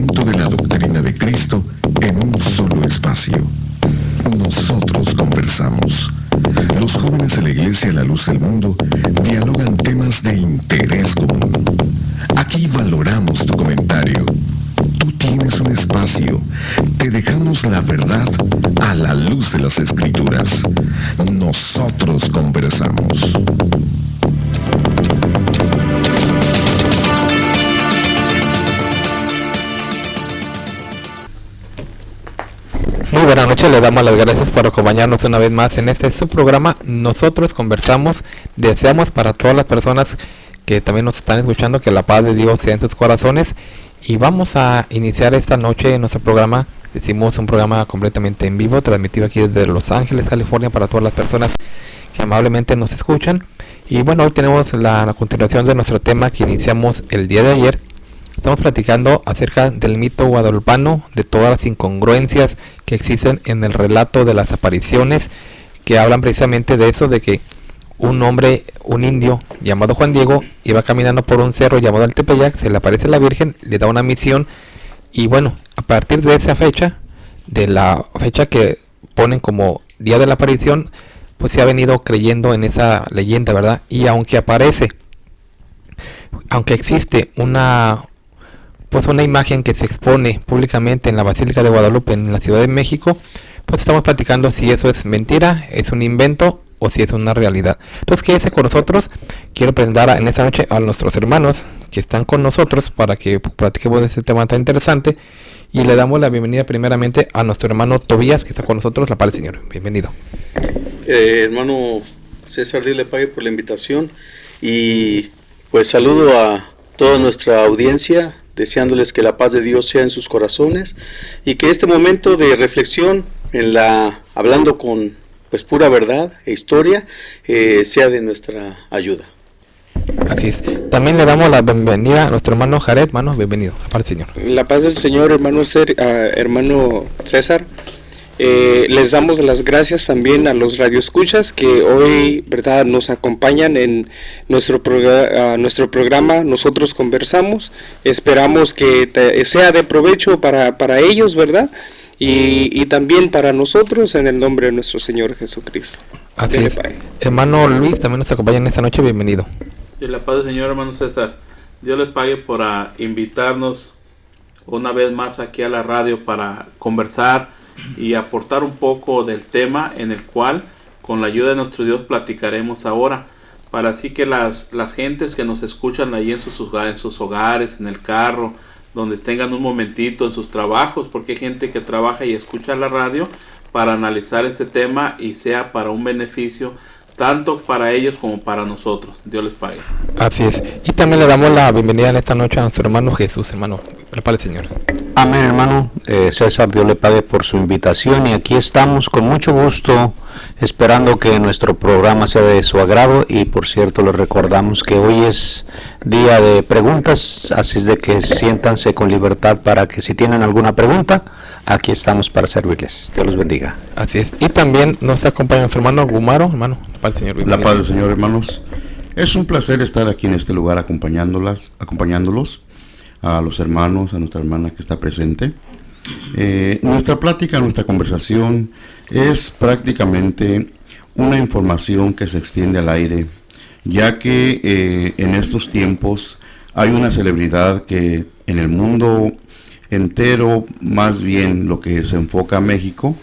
conocimiento de la doctrina de Cristo en un solo espacio. Nosotros conversamos. Los jóvenes de la Iglesia La Luz del Mundo dialogan temas de interés común. Aquí valoramos tu comentario. Tú tienes un espacio. Te dejamos la verdad a la luz de las Escrituras. Nosotros conversamos. Muy buenas noches, le damos las gracias por acompañarnos una vez más en este su programa. Nosotros conversamos, deseamos para todas las personas que también nos están escuchando que la paz de Dios sea en sus corazones. Y vamos a iniciar esta noche nuestro programa. Decimos un programa completamente en vivo, transmitido aquí desde Los Ángeles, California, para todas las personas que amablemente nos escuchan. Y bueno, hoy tenemos la continuación de nuestro tema que iniciamos el día de ayer. Estamos platicando acerca del mito guadalupano, de todas las incongruencias que existen en el relato de las apariciones, que hablan precisamente de eso, de que un hombre, un indio llamado Juan Diego, iba caminando por un cerro llamado el Tepeyac, se le aparece la Virgen, le da una misión, y bueno, a partir de esa fecha, de la fecha que ponen como día de la aparición, pues se ha venido creyendo en esa leyenda, ¿verdad? Y aunque existe una imagen que se expone públicamente en la Basílica de Guadalupe en la Ciudad de México, pues estamos platicando si eso es mentira, es un invento o si es una realidad. Entonces quédese con nosotros. Quiero presentar en esta noche a nuestros hermanos que están con nosotros para que platiquemos de este tema tan interesante, y le damos la bienvenida primeramente a nuestro hermano Tobías, que está con nosotros. La paz del Señor, bienvenido. Hermano César, Dios le pague por la invitación, y pues saludo a toda nuestra audiencia, deseándoles que la paz de Dios sea en sus corazones, y que este momento de reflexión hablando con pues pura verdad e historia sea de nuestra ayuda. Así es. También le damos la bienvenida a nuestro hermano Jared. Hermano, bienvenido. La paz del Señor. La paz del Señor, hermano César. Les damos las gracias también a los radioescuchas que hoy, verdad, nos acompañan en nuestro programa. Nosotros conversamos. Esperamos que sea de provecho para ellos, verdad, y también para nosotros, en el nombre de nuestro Señor Jesucristo. Así es. Hermano Luis también nos acompaña en esta noche. Bienvenido. Y la paz del Señor, hermano César. Dios les pague por invitarnos una vez más aquí a la radio para conversar y aportar un poco del tema en el cual, con la ayuda de nuestro Dios, platicaremos ahora, para así que las gentes que nos escuchan ahí en sus hogares, en el carro, donde tengan un momentito en sus trabajos, porque hay gente que trabaja y escucha la radio para analizar este tema y sea para un beneficio tanto para ellos como para nosotros. Dios les pague. Así es. Y también le damos la bienvenida en esta noche a nuestro hermano Jesús. Hermano, prepare el Señor. Amén, hermano César, Dios le pague por su invitación, y aquí estamos con mucho gusto esperando que nuestro programa sea de su agrado. Y por cierto, les recordamos que hoy es día de preguntas, así es de que siéntanse con libertad para que si tienen alguna pregunta, aquí estamos para servirles. Dios los bendiga. Así es. Y también nos acompaña nuestro hermano Gumaro. Hermano, la paz del Señor. La paz del Señor, hermanos. Es un placer estar aquí en este lugar acompañándolos, a los hermanos, a nuestra hermana que está presente. Nuestra plática, nuestra conversación es prácticamente una información que se extiende al aire, ya que en estos tiempos hay una celebridad que en el mundo entero, más bien lo que se enfoca a México,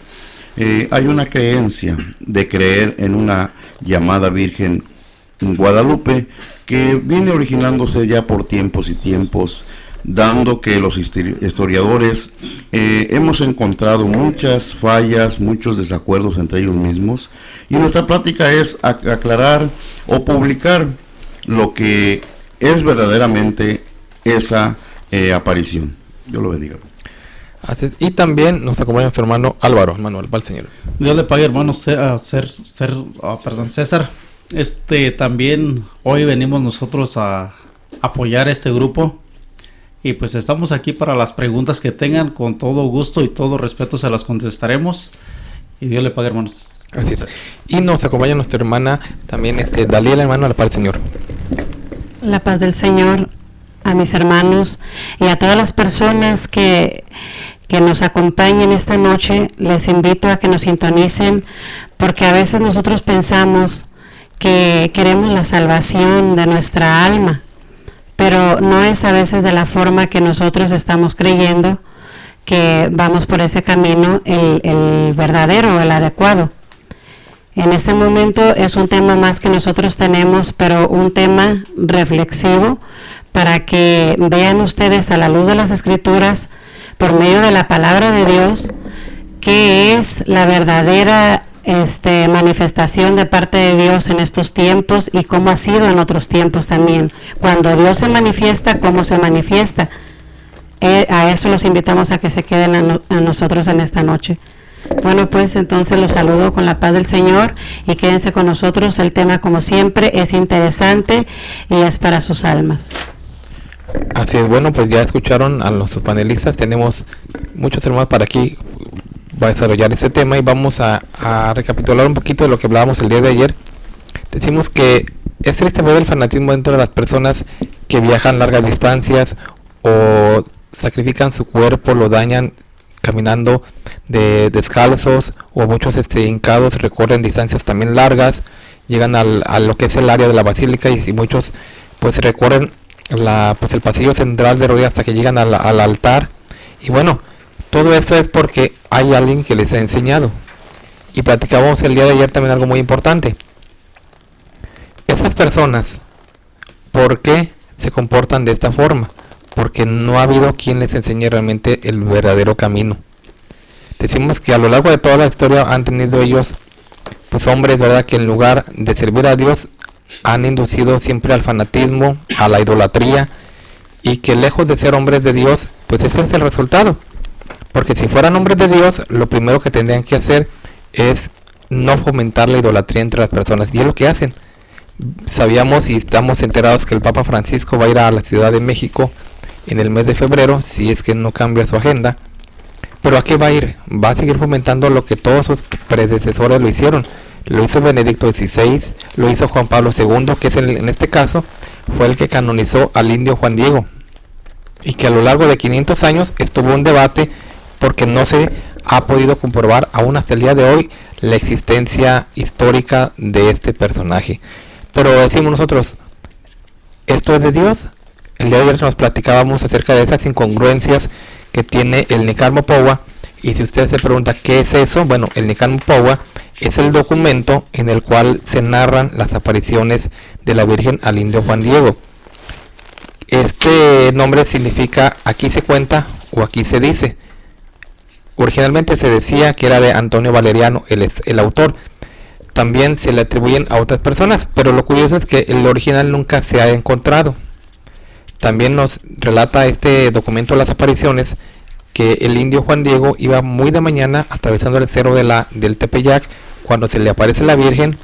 hay una creencia de creer en una llamada Virgen Guadalupe que viene originándose ya por tiempos y tiempos, dando que los historiadores hemos encontrado muchas fallas, muchos desacuerdos entre ellos mismos, y nuestra plática es aclarar o publicar lo que es verdaderamente esa aparición. Dios lo bendiga. Y también nos acompaña nuestro hermano Álvaro. Hermano, al Señor. Dios le pague, hermano César. También hoy venimos nosotros a apoyar este grupo, y pues estamos aquí para las preguntas que tengan. Con todo gusto y todo respeto se las contestaremos, y Dios le pague, hermanos. Así es. Y nos acompaña nuestra hermana también, Daliela, hermano, a la paz del Señor. La paz del Señor. a mis hermanos y a todas las personas que nos acompañen esta noche. Les invito a que nos sintonicen, porque a veces nosotros pensamos que queremos la salvación de nuestra alma, pero no es a veces de la forma que nosotros estamos creyendo que vamos por ese camino, el verdadero, el adecuado. En este momento es un tema más que nosotros tenemos, pero un tema reflexivo para que vean ustedes a la luz de las Escrituras, por medio de la palabra de Dios, qué es la verdadera manifestación de parte de Dios en estos tiempos y cómo ha sido en otros tiempos también. Cuando Dios se manifiesta, cómo se manifiesta. A eso los invitamos a que se queden a nosotros en esta noche. Bueno, pues entonces los saludo con la paz del Señor y quédense con nosotros. El tema, como siempre, es interesante y es para sus almas. Así es. Bueno, pues ya escucharon a nuestros panelistas. Tenemos muchos hermanos para aquí va a desarrollar este tema y vamos a recapitular un poquito de lo que hablábamos el día de ayer. Decimos que es triste ver el fanatismo dentro de las personas que viajan largas distancias o sacrifican su cuerpo, lo dañan caminando descalzos, o muchos hincados recorren distancias también largas, llegan a lo que es el área de la basílica y muchos pues recorren el pasillo central de rodillas hasta que llegan al altar. Y bueno, todo esto es porque hay alguien que les ha enseñado. Y platicábamos el día de ayer también algo muy importante. Esas personas, ¿por qué se comportan de esta forma? Porque no ha habido quien les enseñe realmente el verdadero camino. Decimos que a lo largo de toda la historia han tenido ellos, pues hombres, ¿verdad?, que en lugar de servir a Dios han inducido siempre al fanatismo, a la idolatría, y que lejos de ser hombres de Dios, pues ese es el resultado. Porque si fueran hombres de Dios, lo primero que tendrían que hacer es no fomentar la idolatría entre las personas, y es lo que hacen. Sabíamos y estamos enterados que el Papa Francisco va a ir a la Ciudad de México en el mes de febrero, si es que no cambia su agenda. Pero ¿a qué va a ir? Va a seguir fomentando lo que todos sus predecesores lo hicieron. Lo hizo Benedicto XVI, lo hizo Juan Pablo II, que es en este caso fue el que canonizó al indio Juan Diego. Y que a lo largo de 500 años estuvo un debate porque no se ha podido comprobar aún hasta el día de hoy la existencia histórica de este personaje. Pero decimos nosotros, ¿esto es de Dios? El día de ayer nos platicábamos acerca de esas incongruencias que tiene el Nicar Mopowa, y si usted se pregunta qué es eso, bueno, el Nicar Mopowa es el documento en el cual se narran las apariciones de la Virgen al indio Juan Diego. Este nombre significa aquí se cuenta o aquí se dice. Originalmente se decía que era de Antonio Valeriano, él es el autor. También se le atribuyen a otras personas, pero lo curioso es que el original nunca se ha encontrado. También nos relata este documento las apariciones que el indio Juan Diego iba muy de mañana atravesando el cerro del Tepeyac cuando se le aparece la Virgen,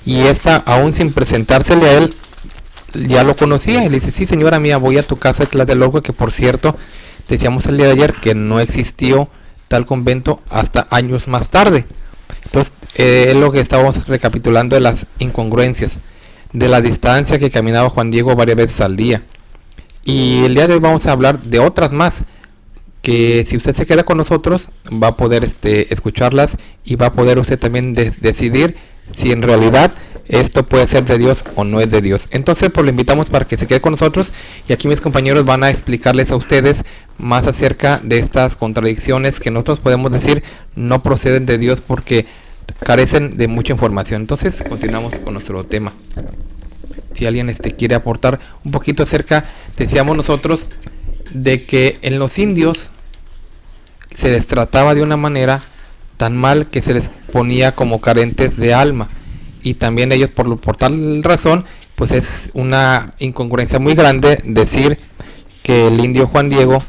y esta, aún sin presentársele a él, ya lo conocía y le dice: sí, señora mía, voy a tu casa de Tlatelolco, que por cierto decíamos el día de ayer que no existió tal convento hasta años más tarde. Entonces es lo que estábamos recapitulando de las incongruencias, de la distancia que caminaba Juan Diego varias veces al día. Y el día de hoy vamos a hablar de otras más, que si usted se queda con nosotros va a poder escucharlas, y va a poder usted también decidir si en realidad esto puede ser de Dios o no es de Dios. Entonces pues lo invitamos para que se quede con nosotros, y aquí mis compañeros van a explicarles a ustedes más acerca de estas contradicciones que nosotros podemos decir no proceden de Dios porque carecen de mucha información. Entonces continuamos con nuestro tema. Si alguien quiere aportar un poquito acerca, decíamos nosotros, de que en los indios se les trataba de una manera tan mal que se les ponía como carentes de alma, y también ellos por tal razón pues es una incongruencia muy grande decir que el indio Juan Diego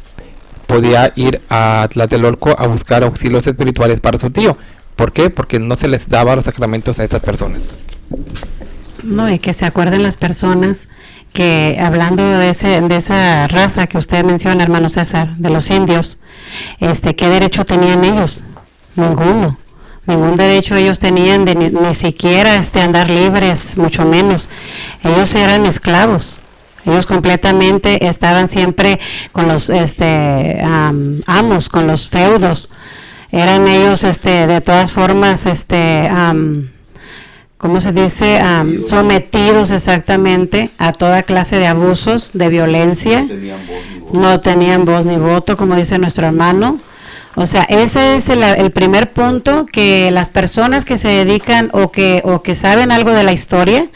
podía ir a Tlatelolco a buscar auxilios espirituales para su tío. ¿Por qué? Porque no se les daba los sacramentos a estas personas. No, y que se acuerden las personas que, hablando de esa raza que usted menciona, hermano César, de los indios, ¿qué derecho tenían ellos? Ninguno. Ningún derecho ellos tenían ni siquiera andar libres, mucho menos. Ellos eran esclavos. Ellos completamente estaban siempre con los amos, con los feudos. Eran ellos de todas formas ¿cómo se dice? Sometidos exactamente a toda clase de abusos, de violencia. No tenían voz ni voto, como dice nuestro hermano. O sea, ese es el primer punto, que las personas que se dedican o que saben algo de la historia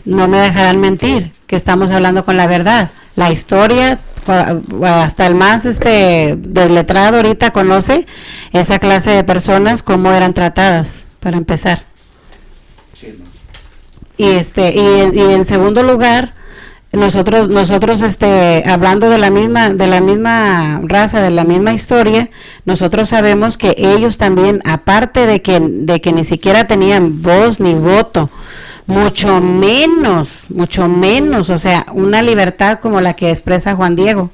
no me dejarán mentir, que estamos hablando con la verdad. La historia, hasta el más desletrado ahorita conoce esa clase de cómo eran tratadas, para empezar. Y en segundo lugar, nosotros hablando de la misma raza, de la misma historia, nosotros sabemos que ellos también, aparte de que ni siquiera tenían voz ni voto, mucho menos, o sea, una libertad como la que expresa Juan Diego,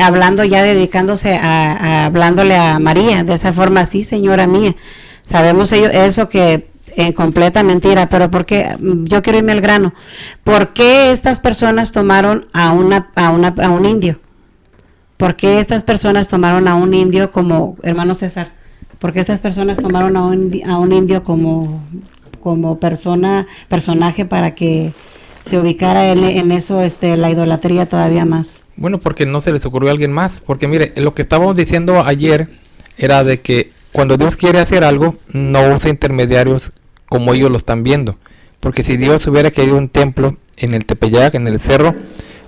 hablando ya, dedicándose hablándole a María de esa forma: sí, señora mía. Sabemos ellos eso, que completa mentira. Pero ¿por qué? Yo quiero irme al grano. ¿Por qué estas personas tomaron a un indio? ¿Por qué estas personas tomaron a un indio como, hermano César? ¿Por qué estas personas tomaron a un indio como personaje para que se ubicara en eso, la idolatría todavía más? Bueno, porque no se les ocurrió a alguien más. Porque mire, lo que estábamos diciendo ayer era de que cuando Dios quiere hacer algo, no usa intermediarios como ellos lo están viendo. Porque si Dios hubiera querido un templo en el Tepeyac, en el cerro,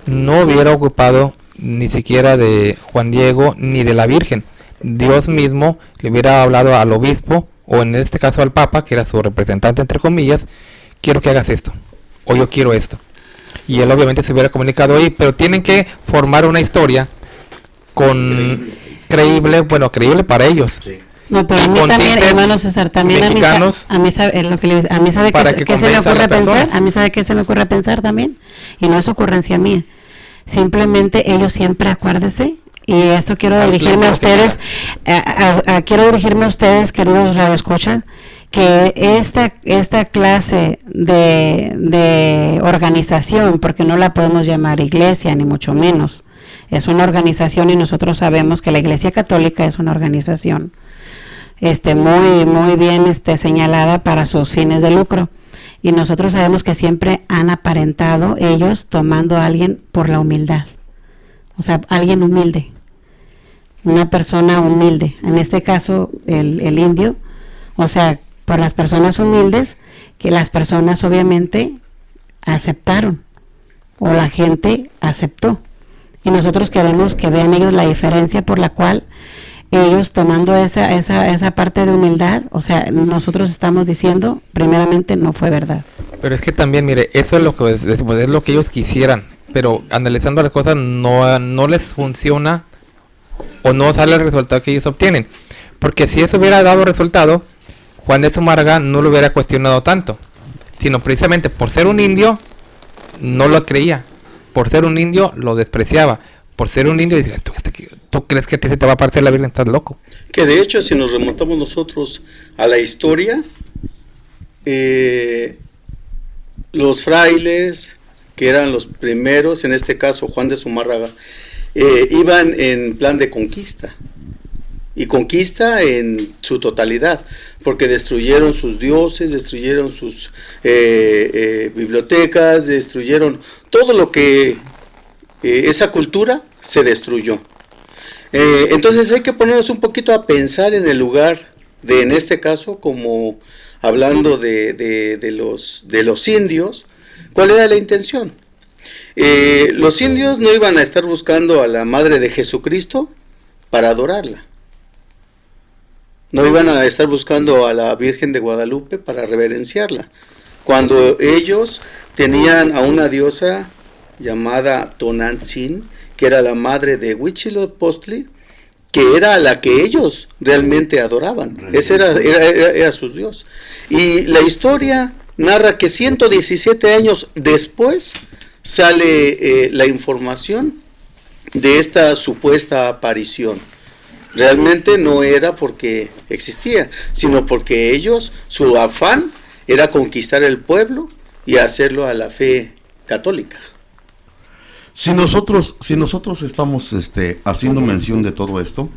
no hubiera ocupado ni siquiera de Juan Diego ni de la Virgen. Dios mismo le hubiera hablado al obispo, o en este caso al Papa, que era su representante entre comillas: quiero que hagas esto, o yo quiero esto. Y él obviamente se hubiera comunicado ahí, pero tienen que formar una historia creíble para ellos. Sí. No, pero a mí también, hermano César, también a mí sabe qué se me ocurre pensar, a mí sabe qué se me ocurre pensar también, y no es ocurrencia mía, simplemente ellos siempre, acuérdese, y esto quiero dirigirme a ustedes, queridos radioescuchas, que esta clase de organización, porque no la podemos llamar iglesia ni mucho menos, es una organización, y nosotros sabemos que la Iglesia Católica es una organización muy bien señalada para sus fines de lucro, y nosotros sabemos que siempre han aparentado ellos tomando a alguien por la humildad, o sea, alguien humilde, una persona humilde, en este caso el indio, o sea, por las personas humildes, que las personas obviamente aceptaron, o la gente aceptó, y nosotros queremos que vean ellos la diferencia por la cual ellos, tomando esa parte de humildad, o sea, nosotros estamos diciendo, primeramente, no fue verdad. Pero es que también, mire, eso es lo que ellos quisieran, pero analizando las cosas no les funciona, o no sale el resultado que ellos obtienen, porque si eso hubiera dado resultado, Juan de Zumárraga no lo hubiera cuestionado tanto, sino precisamente por ser un indio no lo creía, por ser un indio lo despreciaba, por ser un indio dice: ¿tú crees que a ti se te va a parecer la Virgen? Estás loco. Que de hecho, si nos remontamos nosotros a la historia, los frailes, que eran los primeros, en este caso Juan de Zumárraga, iban en plan de conquista, y conquista en su totalidad, porque destruyeron sus dioses, destruyeron sus bibliotecas, destruyeron todo lo que esa cultura se destruyó. Entonces hay que ponernos un poquito a pensar en el lugar de, en este caso, como hablando de los indios, ¿cuál era la intención? Los indios no iban a estar buscando a la Madre de Jesucristo para adorarla. No iban a estar buscando a la Virgen de Guadalupe para reverenciarla. Cuando ellos tenían a una diosa llamada Tonantzin, que era la madre de Huitzilopochtli, que era la que ellos realmente adoraban. Ese era su dios. Y la historia narra que 117 años después sale la información de esta supuesta aparición. Realmente no era porque existía, sino porque ellos, su afán era conquistar el pueblo y hacerlo a la fe católica. Si nosotros estamos haciendo mención de todo esto,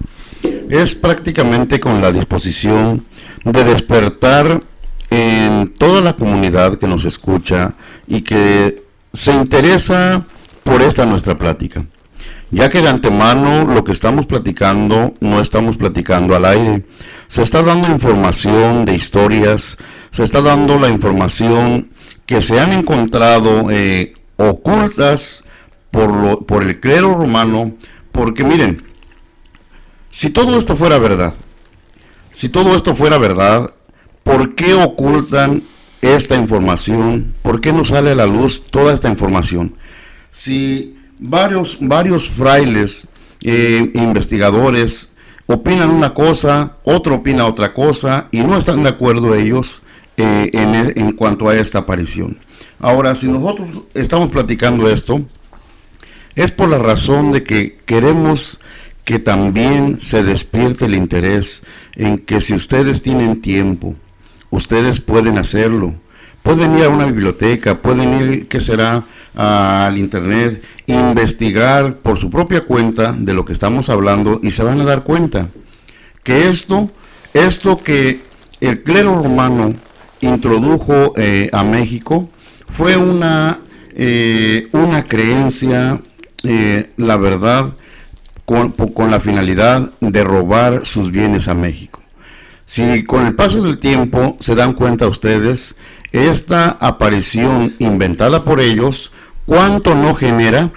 es prácticamente con la disposición de despertar en toda la comunidad que nos escucha y que se interesa por esta nuestra plática, ya que de antemano lo que estamos platicando no estamos platicando al aire, se está dando información de historias, se está dando la información que se han encontrado ocultas por el clero romano, porque miren, si todo esto fuera verdad, ¿por qué ocultan esta información? ¿Por qué no sale a la luz toda esta información? Si varios frailes, investigadores, opinan una cosa, otro opina otra cosa, y no están de acuerdo ellos en cuanto a esta aparición. Ahora, si nosotros estamos platicando esto, es por la razón de que queremos que también se despierte el interés en que si ustedes tienen tiempo, ustedes pueden hacerlo. Pueden ir a una biblioteca, pueden ir, ¿qué será?, al internet, investigar por su propia cuenta de lo que estamos hablando y se van a dar cuenta que esto que el clero romano introdujo a México fue una creencia, la verdad, con la finalidad de robar sus bienes a México. Si con el paso del tiempo se dan cuenta ustedes, esta aparición inventada por ellos, ¿cuánto no genera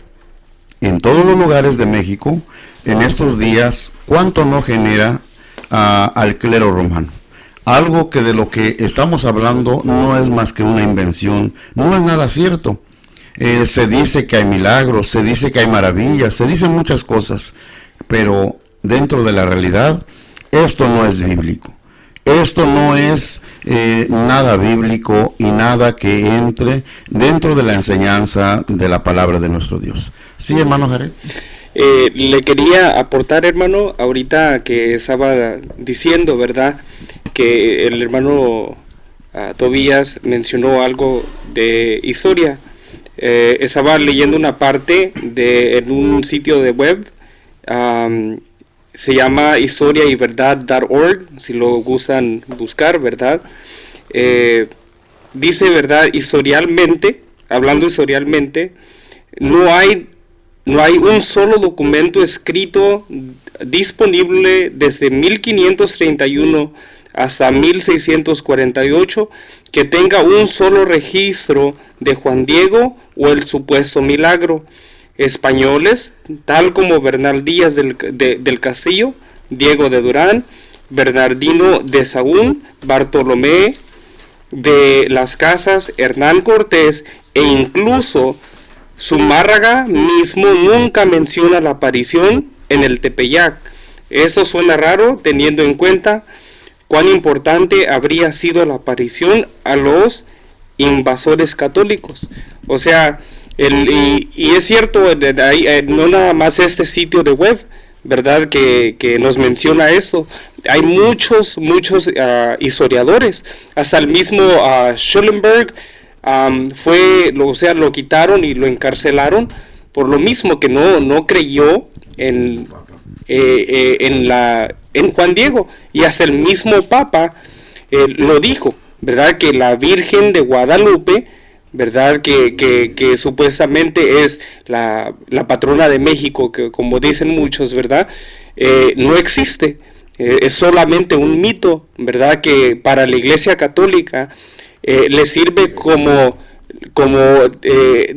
en todos los lugares de México en estos días? ¿Cuánto no genera al clero romano? Algo que de lo que estamos hablando no es más que una invención, no es nada cierto. Se dice que hay milagros, se dice que hay maravillas, se dicen muchas cosas, pero dentro de la realidad, esto no es bíblico. Esto no es nada bíblico y nada que entre dentro de la enseñanza de la palabra de nuestro Dios. Sí, hermano Jared. Le quería aportar, hermano, ahorita que estaba diciendo, ¿verdad?, que el hermano Tobías mencionó algo de historia. Estaba leyendo una parte en un sitio de web, se llama historiayverdad.org, si lo gustan buscar, ¿verdad? Dice, ¿verdad?, hablando historialmente, no hay un solo documento escrito disponible desde 1531 hasta 1648 que tenga un solo registro de Juan Diego o el supuesto milagro. Españoles, tal como Bernal Díaz del Castillo, Diego de Durán, Bernardino de Sahagún, Bartolomé de las Casas, Hernán Cortés e incluso Zumárraga mismo nunca menciona la aparición en el Tepeyac. Esto suena raro teniendo en cuenta cuán importante habría sido la aparición a los invasores católicos. O sea, y es cierto, no nada más este sitio de web, ¿verdad?, que nos menciona esto. Hay muchos historiadores, hasta el mismo Schellenberg lo quitaron y lo encarcelaron por lo mismo, que no creyó en Juan Diego, y hasta el mismo Papa lo dijo, ¿verdad?, que la Virgen de Guadalupe, ¿verdad?, que supuestamente es la patrona de México, que como dicen muchos, ¿verdad?, no existe, es solamente un mito, ¿verdad?, que para la Iglesia Católica le sirve como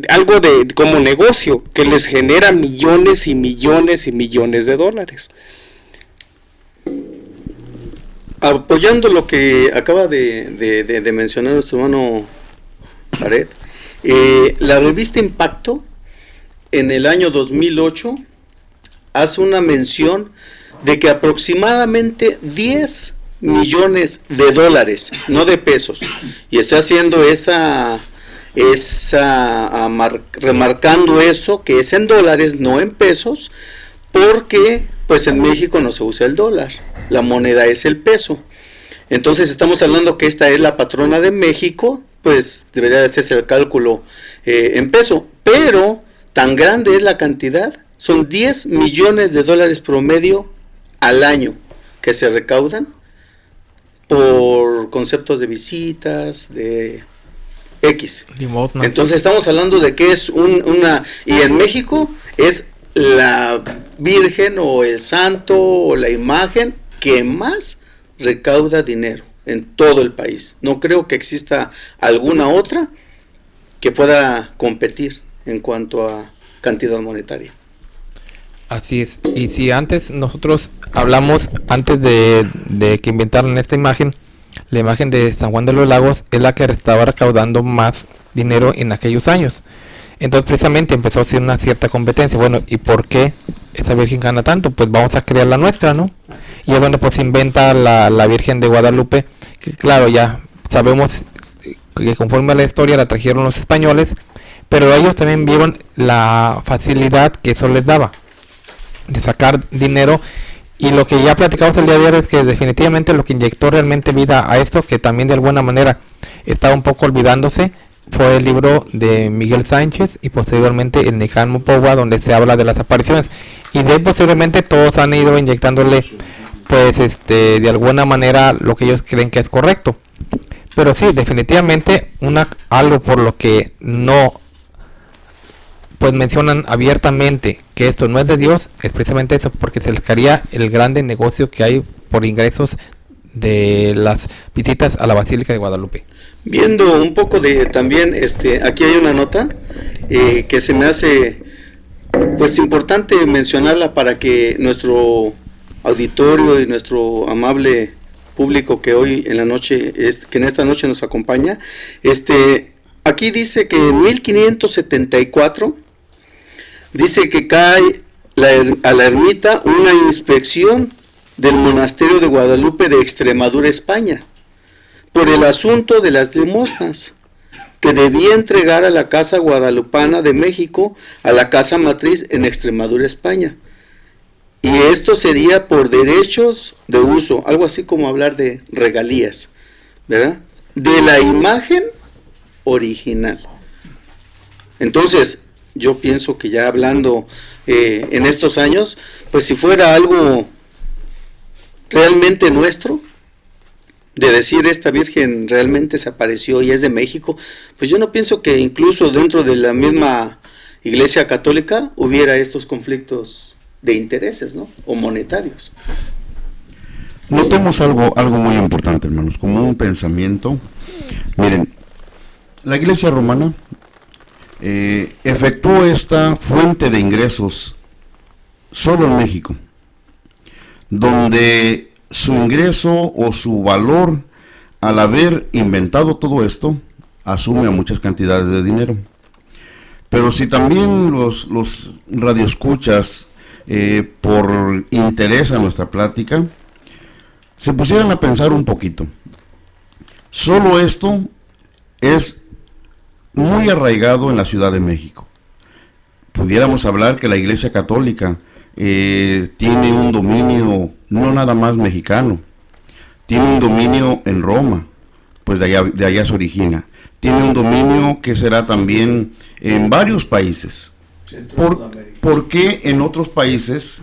algo como negocio que les genera millones y millones y millones de dólares. Apoyando lo que acaba de mencionar nuestro hermano Jared, la revista Impacto en el año 2008 hace una mención de que aproximadamente 10 millones de dólares, no de pesos, y estoy haciendo remarcando eso, que es en dólares, no en pesos, porque pues en México no se usa el dólar, la moneda es el peso. Entonces estamos hablando que esta es la patrona de México, pues debería de hacerse el cálculo en peso, pero tan grande es la cantidad, son 10 millones de dólares promedio al año que se recaudan por conceptos de visitas, de X. Limosna. Entonces estamos hablando de que es una... Y en México es la Virgen o el santo o la imagen que más recauda dinero en todo el país. No creo que exista alguna otra que pueda competir en cuanto a cantidad monetaria. Así es. Y si antes nosotros hablamos, antes de que inventaran esta imagen, la imagen de San Juan de los Lagos es la que estaba recaudando más dinero en aquellos años. Entonces precisamente empezó a ser una cierta competencia. Bueno, ¿y por qué esa Virgen gana tanto? Pues vamos a crear la nuestra, ¿no? Y es donde pues inventa la Virgen de Guadalupe, que claro, ya sabemos que conforme a la historia la trajeron los españoles, pero ellos también vieron la facilidad que eso les daba de sacar dinero. Y lo que ya platicamos el día de hoy es que definitivamente lo que inyectó realmente vida a esto, que también de alguna manera estaba un poco olvidándose, fue el libro de Miguel Sánchez y posteriormente el Niján Mopogua, donde se habla de las apariciones, y de ahí posteriormente todos han ido inyectándole pues de alguna manera lo que ellos creen que es correcto. Pero sí, definitivamente algo por lo que no pues mencionan abiertamente que esto no es de Dios, es precisamente eso, porque se les caería el grande negocio que hay por ingresos de las visitas a la Basílica de Guadalupe. Viendo un poco de también, aquí hay una nota que se me hace pues importante mencionarla para que nuestro auditorio y nuestro amable público que hoy en la noche, que en esta noche nos acompaña, aquí dice que en 1574 dice que cae a la ermita una inspección del monasterio de Guadalupe de Extremadura, España, por el asunto de las limosnas que debía entregar a la Casa Guadalupana de México a la Casa Matriz en Extremadura, España. Y esto sería por derechos de uso, algo así como hablar de regalías, ¿verdad? De la imagen original. Entonces, yo pienso que ya hablando en estos años, pues si fuera algo realmente nuestro, de decir esta Virgen realmente se apareció y es de México, pues yo no pienso que incluso dentro de la misma Iglesia Católica hubiera estos conflictos de intereses, ¿no? O monetarios. Notemos algo muy importante, hermanos, como un pensamiento. Miren, la Iglesia Romana efectuó esta fuente de ingresos solo en México, donde su ingreso o su valor al haber inventado todo esto asume a muchas cantidades de dinero. Pero si también los radioescuchas por interés a nuestra plática se pusieran a pensar un poquito, solo esto es muy arraigado en la Ciudad de México. Pudiéramos hablar que la Iglesia Católica tiene un dominio no nada más mexicano, tiene un dominio en Roma, pues de allá se origina, tiene un dominio que será también en varios países. ¿Por qué en otros países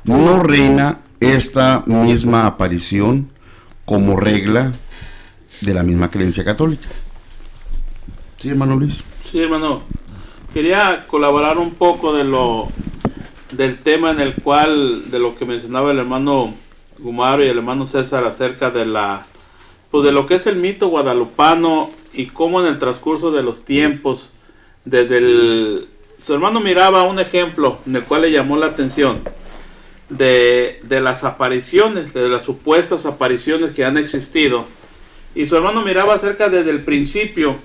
no reina esta misma aparición como regla de la misma creencia católica? Sí, hermano Luis. Sí, hermano. Quería colaborar un poco del tema en el cual, de lo que mencionaba el hermano Gumaro y el hermano César acerca de de lo que es el mito guadalupano y cómo en el transcurso de los tiempos, su hermano miraba un ejemplo en el cual le llamó la atención de las apariciones, de las supuestas apariciones que han existido, y su hermano miraba acerca desde el principio.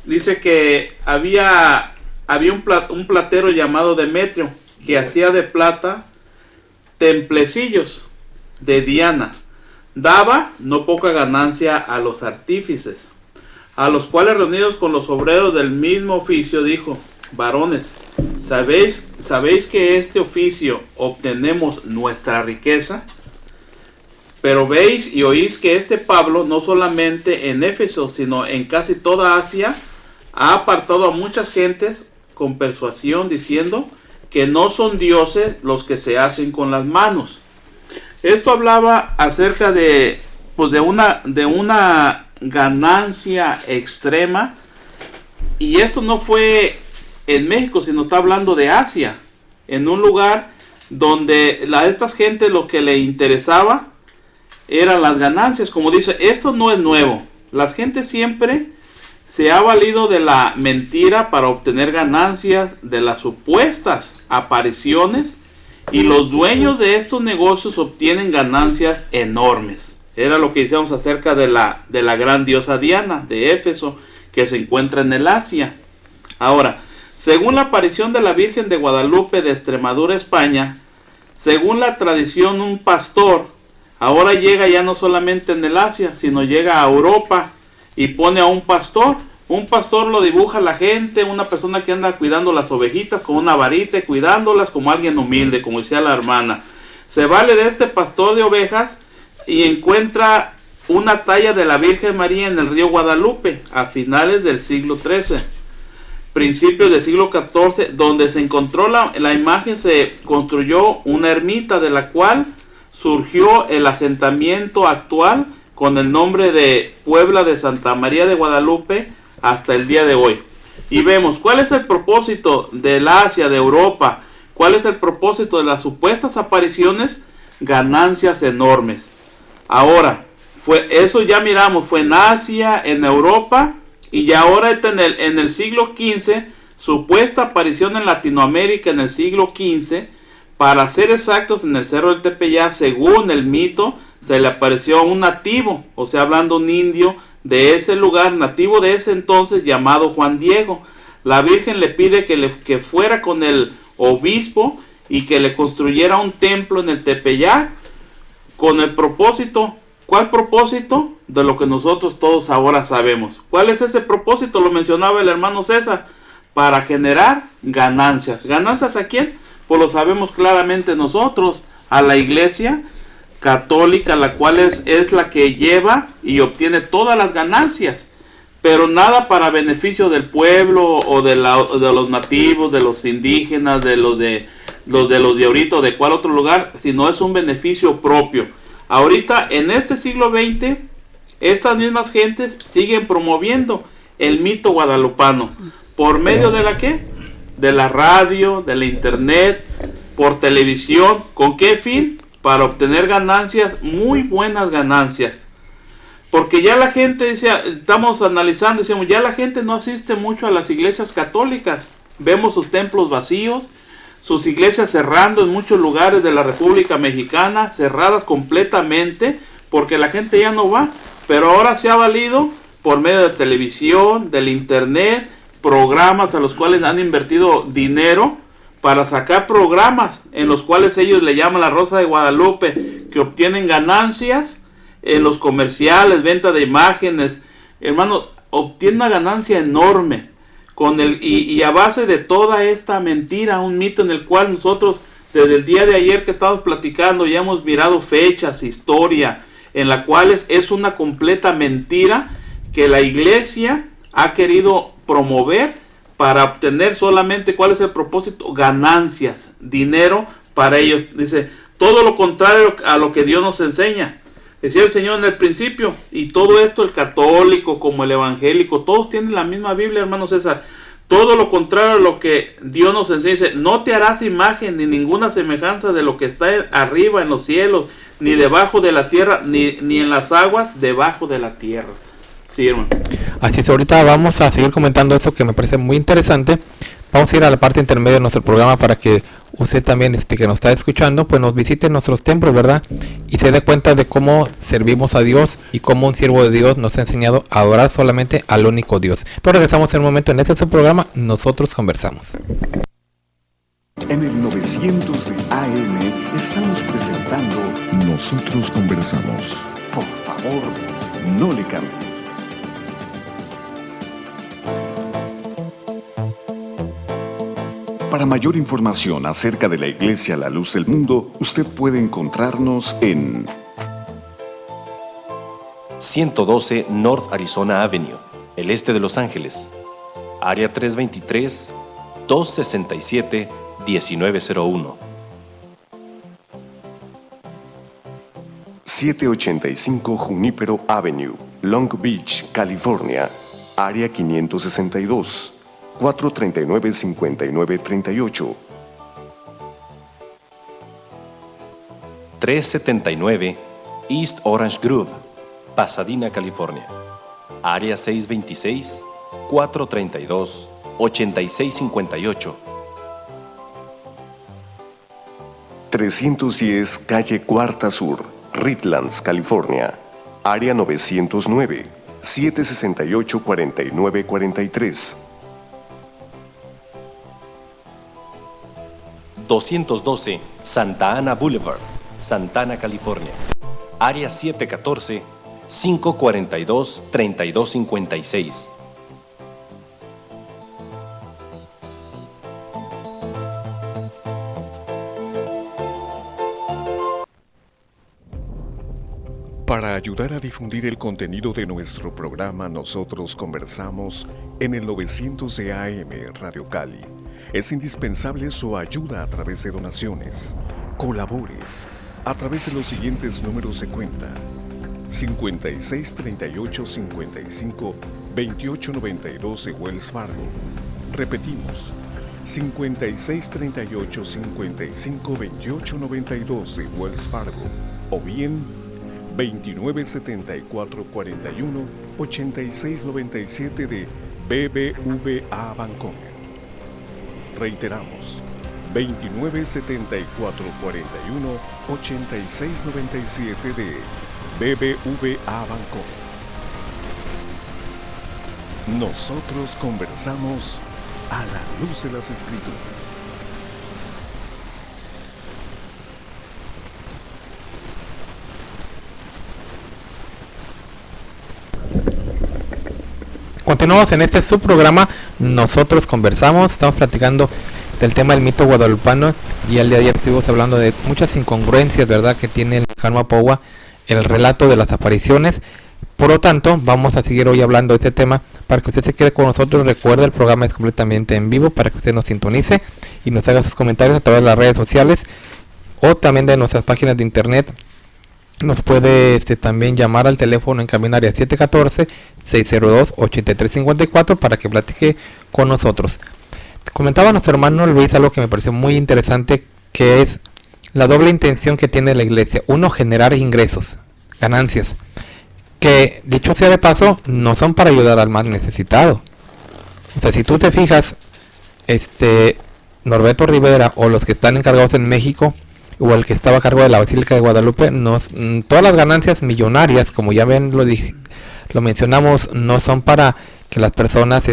Dice que había un platero llamado Demetrio que hacía de plata templecillos de Diana. Daba no poca ganancia a los artífices, a los cuales, reunidos con los obreros del mismo oficio, dijo: varones, ¿sabéis que este oficio obtenemos nuestra riqueza? Pero veis y oís que este Pablo, no solamente en Éfeso, sino en casi toda Asia, ha apartado a muchas gentes con persuasión diciendo que no son dioses los que se hacen con las manos. Esto hablaba acerca de, pues, de una ganancia extrema, y esto no fue en México, sino está hablando de Asia, en un lugar donde a estas gentes lo que le interesaba eran las ganancias. Como dice, esto no es nuevo. Las gentes siempre se ha valido de la mentira para obtener ganancias, de las supuestas apariciones, y los dueños de estos negocios obtienen ganancias enormes. Era lo que decíamos acerca de la gran diosa Diana de Éfeso, que se encuentra en el Asia. Ahora, según la aparición de la Virgen de Guadalupe de Extremadura, España, según la tradición, un pastor ahora llega ya no solamente en el Asia, sino llega a Europa y pone a un pastor. Un pastor lo dibuja la gente, una persona que anda cuidando las ovejitas con una varita y cuidándolas como alguien humilde, como decía la hermana. Se vale de este pastor de ovejas y encuentra una talla de la Virgen María en el río Guadalupe a finales del siglo XIII, principios del siglo XIV, donde se encontró la imagen. Se construyó una ermita de la cual surgió el asentamiento actual con el nombre de Puebla de Santa María de Guadalupe hasta el día de hoy. Y vemos cuál es el propósito del Asia, de Europa, cuál es el propósito de las supuestas apariciones, ganancias enormes. Ahora, eso ya miramos, fue en Asia, en Europa, y ya ahora en el siglo XV, supuesta aparición en Latinoamérica en el siglo XV, para ser exactos, en el Cerro del Tepeyac, según el mito, se le apareció a un nativo, o sea, hablando un indio de ese lugar, nativo de ese entonces, llamado Juan Diego. La Virgen le pide que fuera con el obispo y que le construyera un templo en el Tepeyac, con el propósito. ¿Cuál propósito? De lo que nosotros todos ahora sabemos. ¿Cuál es ese propósito? Lo mencionaba el hermano César. Para generar ganancias. ¿Ganancias a quién? Pues lo sabemos claramente nosotros. A la Iglesia Católica, la cual es la que lleva y obtiene todas las ganancias. Pero nada para beneficio del pueblo o de los nativos, de los indígenas, de los de ahorita o de cuál otro lugar, sino es un beneficio propio. Ahorita, en este siglo XX, estas mismas gentes siguen promoviendo el mito guadalupano. ¿Por medio de la qué? De la radio, de la internet, por televisión. ¿Con qué fin? Para obtener ganancias, muy buenas ganancias. Porque ya la gente, decía, estamos analizando, decíamos, ya la gente no asiste mucho a las iglesias católicas. Vemos sus templos vacíos, sus iglesias cerrando en muchos lugares de la República Mexicana, cerradas completamente, porque la gente ya no va. Pero ahora se ha valido por medio de televisión, del internet, programas a los cuales han invertido dinero para sacar programas en los cuales ellos le llaman la Rosa de Guadalupe, que obtienen ganancias en los comerciales, venta de imágenes. Hermano, obtiene una ganancia enorme y a base de toda esta mentira, un mito en el cual nosotros desde el día de ayer que estamos platicando ya hemos mirado fechas, historia, en la cual es una completa mentira que la iglesia ha querido promover para obtener solamente, ¿cuál es el propósito? Ganancias, dinero para ellos. Dice, todo lo contrario a lo que Dios nos enseña. Decía el Señor en el principio, y todo esto, el católico como el evangélico, todos tienen la misma Biblia, hermano César. Todo lo contrario a lo que Dios nos enseña. Dice, no te harás imagen ni ninguna semejanza de lo que está arriba en los cielos, ni debajo de la tierra, ni en las aguas debajo de la tierra. Sí, hermano. Así es, ahorita vamos a seguir comentando eso que me parece muy interesante. Vamos a ir a la parte intermedia de nuestro programa para que usted también, que nos está escuchando, pues nos visite nuestros templos, ¿verdad? Y se dé cuenta de cómo servimos a Dios y cómo un siervo de Dios nos ha enseñado a adorar solamente al único Dios. Entonces regresamos en un momento en este su programa, Nosotros Conversamos. En el 900 de AM estamos presentando Nosotros Conversamos. Por favor, no le cambie. Para mayor información acerca de la Iglesia La Luz del Mundo, usted puede encontrarnos en 112 North Arizona Avenue, el este de Los Ángeles, área 323, 267-1901. 785 Junipero Avenue, Long Beach, California, área 562, 439-5938. 379 East Orange Grove, Pasadena, California, área 626-432-8658. 310 Calle Cuarta Sur, Redlands, California, área 909, 768-4943. 212 Santa Ana Boulevard, Santana, California, área 714-542-3256. Para ayudar a difundir el contenido de nuestro programa, nosotros conversamos en el 900 de AM Radio Cali. Es indispensable su ayuda a través de donaciones. Colabore a través de los siguientes números de cuenta: 56 38 55 28 92 de Wells Fargo. Repetimos: 56 38 55 28 92 de Wells Fargo, o bien 29 74 41 86 97 de BBVA Bancomer. Reiteramos: 29 74 41 86 97 de BBVA Bancomer. Nosotros conversamos a la luz de las Escrituras. Continuamos en este subprograma. Nosotros conversamos, estamos platicando del tema del mito guadalupano, y el día de ayer estuvimos hablando de muchas incongruencias, ¿verdad?, que tiene el Karmapauwa, el relato de las apariciones. Por lo tanto, vamos a seguir hoy hablando de este tema. Para que usted se quede con nosotros, recuerde, el programa es completamente en vivo, para que usted nos sintonice y nos haga sus comentarios a través de las redes sociales o también de nuestras páginas de internet. Nos puede también llamar al teléfono en cabina área 714-602-8354 para que platique con nosotros. Comentaba nuestro hermano Luis algo que me pareció muy interesante, que es la doble intención que tiene la iglesia. Uno, generar ingresos, ganancias, que dicho sea de paso, no son para ayudar al más necesitado. O sea, si tú te fijas, Norberto Rivera o los que están encargados en México, o el que estaba a cargo de la Basílica de Guadalupe, todas las ganancias millonarias, como ya ven, lo mencionamos, no son para que las personas,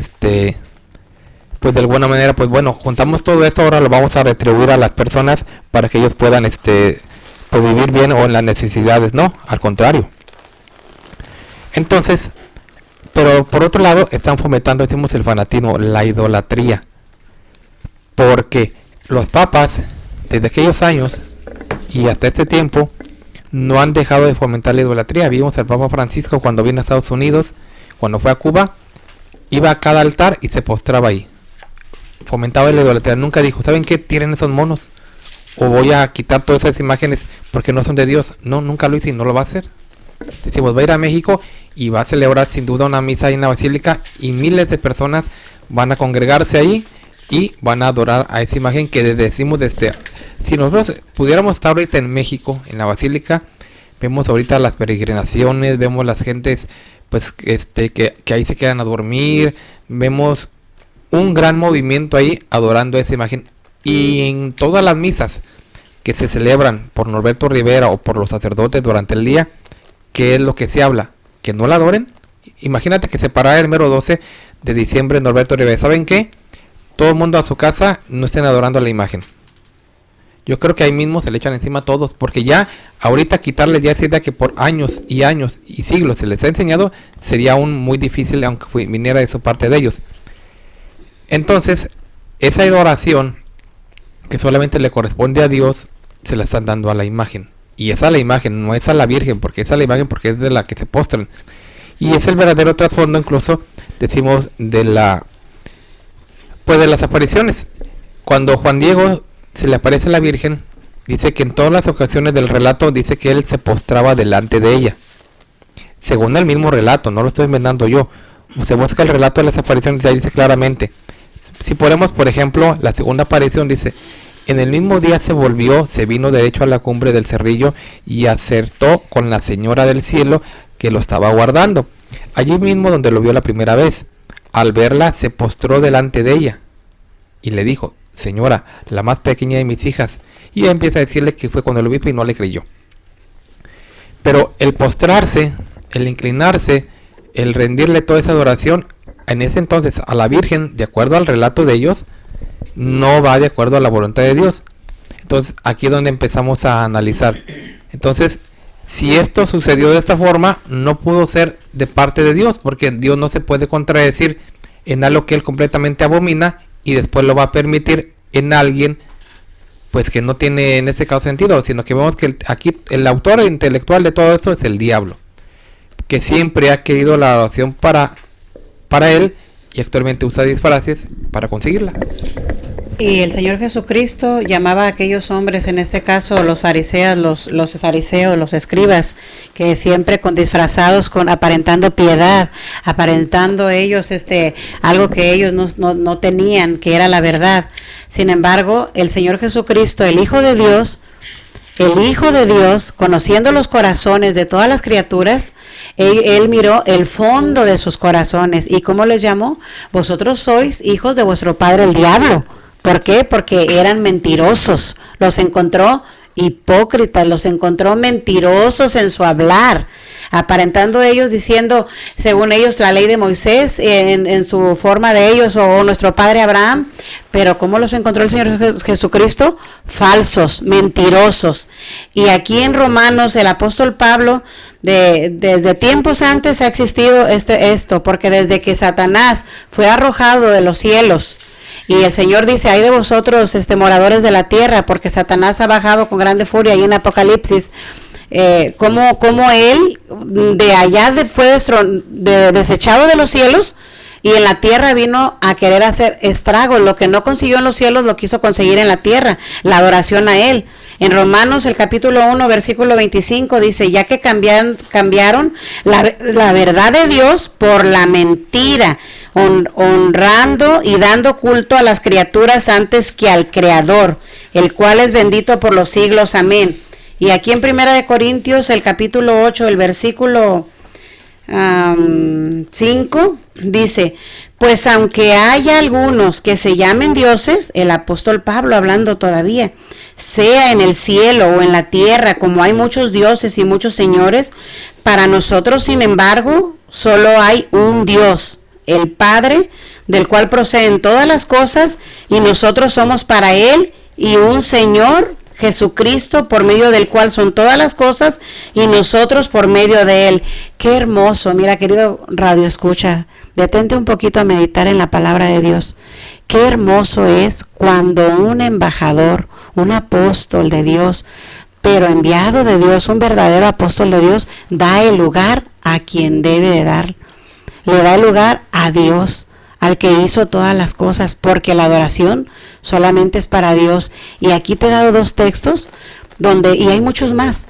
pues de alguna manera, pues bueno, juntamos todo esto, ahora lo vamos a retribuir a las personas para que ellos puedan, pues vivir bien o en las necesidades. No, al contrario. Entonces, pero por otro lado, están fomentando, decimos, el fanatismo, la idolatría, porque los papas, desde aquellos años y hasta este tiempo, no han dejado de fomentar la idolatría. Vimos al Papa Francisco cuando vino a Estados Unidos, cuando fue a Cuba, iba a cada altar y se postraba ahí. Fomentaba la idolatría. Nunca dijo, ¿saben qué? Tiren esos monos, o voy a quitar todas esas imágenes porque no son de Dios. No, nunca lo hizo y no lo va a hacer. Decimos, va a ir a México y va a celebrar sin duda una misa ahí en la basílica, y miles de personas van a congregarse ahí y van a adorar a esa imagen que decimos si nosotros pudiéramos estar ahorita en México, en la basílica, vemos ahorita las peregrinaciones, vemos las gentes pues que ahí se quedan a dormir, vemos un gran movimiento ahí adorando esa imagen. Y en todas las misas que se celebran por Norberto Rivera o por los sacerdotes durante el día, ¿qué es lo que se habla? Que no la adoren. Imagínate que se parara el mero 12 de diciembre Norberto Rivera. ¿Saben qué? Todo el mundo a su casa, no estén adorando a la imagen. Yo creo que ahí mismo se le echan encima a todos, porque ya ahorita quitarles ya esa idea que por años y años y siglos se les ha enseñado, sería aún muy difícil, aunque viniera de su parte de ellos. Entonces, esa adoración que solamente le corresponde a Dios, se la están dando a la imagen. Y esa es la imagen, no es a la Virgen, porque esa es la imagen porque es de la que se postran. Y es el verdadero trasfondo, incluso decimos, de la Pues de las apariciones, cuando Juan Diego se le aparece a la Virgen, dice que en todas las ocasiones del relato dice que él se postraba delante de ella. Según el mismo relato, no lo estoy inventando yo. Se busca el relato de las apariciones y ahí dice claramente. Si ponemos, por ejemplo, la segunda aparición, dice: en el mismo día se volvió, se vino derecho a la cumbre del cerrillo y acertó con la señora del cielo que lo estaba guardando. Allí mismo donde lo vio la primera vez. Al verla se postró delante de ella y le dijo: señora, la más pequeña de mis hijas. Y ella empieza a decirle que fue con el obispo y no le creyó. Pero el postrarse, el inclinarse, el rendirle toda esa adoración, en ese entonces a la Virgen, de acuerdo al relato de ellos, no va de acuerdo a la voluntad de Dios. Entonces aquí es donde empezamos a analizar. Entonces, si esto sucedió de esta forma, no pudo ser de parte de Dios, porque Dios no se puede contradecir en algo que Él completamente abomina y después lo va a permitir en alguien pues que no tiene en este caso sentido, sino que vemos que aquí el autor intelectual de todo esto es el diablo, que siempre ha querido la adoración para él y actualmente usa disfraces para conseguirla. Y el Señor Jesucristo llamaba a aquellos hombres, en este caso los fariseos, los fariseos, los escribas, que siempre con disfrazados, con aparentando piedad, aparentando ellos algo que ellos no tenían, que era la verdad. Sin embargo, el Señor Jesucristo, el Hijo de Dios, conociendo los corazones de todas las criaturas, él miró el fondo de sus corazones. ¿Y cómo les llamó? Vosotros sois hijos de vuestro padre el diablo. ¿Por qué? Porque eran mentirosos. Los encontró hipócritas, los encontró mentirosos en su hablar, aparentando ellos, diciendo, según ellos, la ley de Moisés, en su forma de ellos, o nuestro padre Abraham. Pero ¿cómo los encontró el Señor Jesucristo? Falsos, mentirosos. Y aquí en Romanos, el apóstol Pablo, desde tiempos antes ha existido esto, porque desde que Satanás fue arrojado de los cielos, y el Señor dice: ay de vosotros, moradores de la tierra, porque Satanás ha bajado con grande furia, ahí en Apocalipsis, como él de allá fue desechado de los cielos, y en la tierra vino a querer hacer estragos. Lo que no consiguió en los cielos lo quiso conseguir en la tierra, la adoración a él. En Romanos, el capítulo 1, versículo 25, dice: ya que cambiaron la verdad de Dios por la mentira, honrando y dando culto a las criaturas antes que al Creador, el cual es bendito por los siglos. Amén. Y aquí en Primera de Corintios, el capítulo 8, el versículo 5, dice: pues aunque haya algunos que se llamen dioses, el apóstol Pablo hablando todavía, sea en el cielo o en la tierra, como hay muchos dioses y muchos señores, para nosotros, sin embargo, solo hay un Dios, el Padre, del cual proceden todas las cosas, y nosotros somos para Él, y un Señor, Jesucristo, por medio del cual son todas las cosas, y nosotros por medio de Él. Qué hermoso. Mira, querido radio escucha, detente un poquito a meditar en la palabra de Dios. Qué hermoso es cuando un embajador, un apóstol de Dios, pero enviado de Dios, un verdadero apóstol de Dios, da el lugar a quien debe de dar. Le da el lugar a Dios, al que hizo todas las cosas, porque la adoración solamente es para Dios. Y aquí te he dado 2 textos, y hay muchos más,